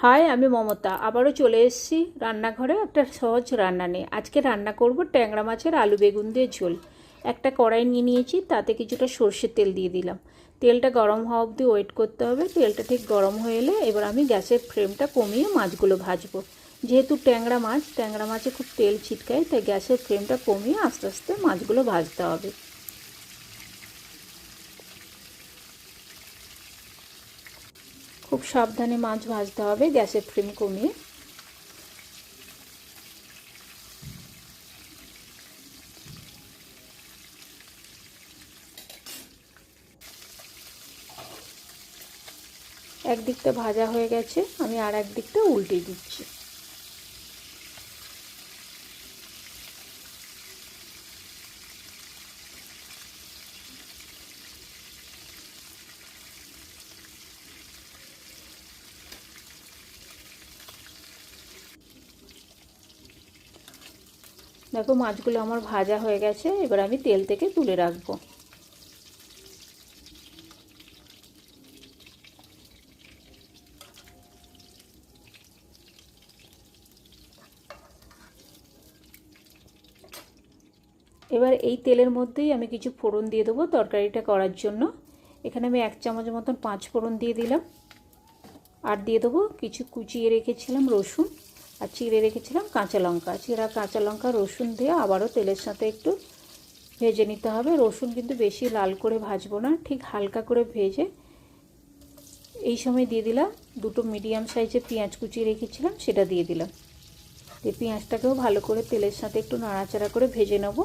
High, আমি মমতা আবারও চলে এসেছি রান্নাঘরে একটা সহজ রান্না নিয়ে। আজকে রান্না করব ট্যাংরা মাছের আলু বেগুন দিয়ে ঝোল। একটা কড়াই নিয়ে নিয়েছি, তাতে কিছুটা সর্ষের তেল দিয়ে দিলাম। তেলটা গরম হওয়া অবধি ওয়েট করতে হবে। তেলটা ঠিক গরম হয়ে এলে এবার আমি গ্যাসের ফ্লেমটা কমিয়ে মাছগুলো ভাজবো। যেহেতু ট্যাংরা মাছে খুব তেল ছিটকায়, তাই গ্যাসের ফ্লেমটা কমিয়ে আস্তে আস্তে মাছগুলো ভাজতে হবে। খুব সাবধানে মাছ ভাজতে হবে গ্যাসের ফ্লেম কমিয়ে। একদিকটা ভাজা হয়ে গেছে, আমি আর একদিকটা উল্টে দিচ্ছি। দেখো মাছগুলো আমার ভাজা হয়ে গেছে, এবার আমি তেল থেকে তুলে রাখবো। এবার এই তেলের মধ্যেই আমি কিছু ফোড়ন দিয়ে দেবো তরকারিটা করার জন্য। এখানে আমি 1 চামচ মতন 5 ফোড়ন দিয়ে দিলাম। আর দিয়ে দেবো কিছু কুচিয়ে রেখেছিলাম রসুন, আর চিড়ে রেখেছিলাম কাঁচা লঙ্কা। চিড়া কাঁচা লঙ্কা রসুন দিয়ে আবারও তেলের সাথে একটু ভেজে নিতে হবে। রসুন কিন্তু বেশি লাল করে ভাজবো না, ঠিক হালকা করে ভেজে এই সময় দিয়ে দিলাম 2টো মিডিয়াম সাইজের পেঁয়াজ কুচিয়ে রেখেছিলাম, সেটা দিয়ে দিলাম। দিয়ে পেঁয়াজটাকেও ভালো করে তেলের সাথে একটু নাড়াচাড়া করে ভেজে নেব।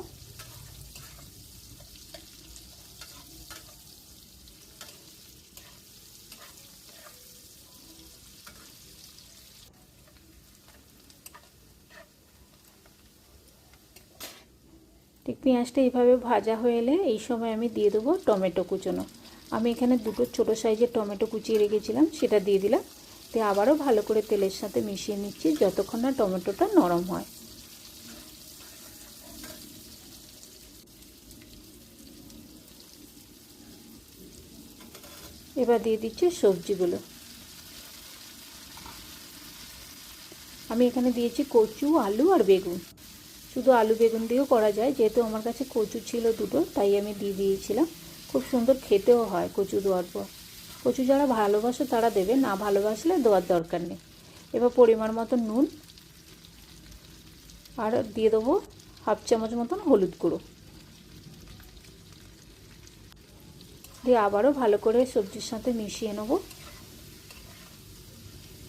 ঠিক পেঁয়াজটা এইভাবে ভাজা হয়ে এলে এই সময় আমি দিয়ে দেবো টমেটো কুচোনো। আমি এখানে 2টো ছোটো সাইজের টমেটো কুচিয়ে রেখেছিলাম, সেটা দিয়ে দিলাম। দিয়ে আবারও ভালো করে তেলের সাথে মিশিয়ে নিচ্ছি যতক্ষণ না টমেটোটা নরম হয়। এবার দিয়ে দিচ্ছি সবজিগুলো। আমি এখানে দিয়েছি কচু, আলু আর বেগুন। শুধু আলু বেগুন দিয়েও করা যায়, যেহেতু আমার কাছে কচু ছিল 2টো, তাই আমি দিয়ে দিয়েছিলাম। খুব সুন্দর খেতেও হয় কচু দেওয়ার পর। কচু যারা ভালোবাসো তারা দেবে, না ভালোবাসলে দেওয়ার দরকার নেই। এবার পরিমাণ মতো নুন, আর দিয়ে দেবো 1/2 চামচ মতন হলুদ গুঁড়ো। দিয়ে আবারও ভালো করে সবজির সাথে মিশিয়ে নেবো।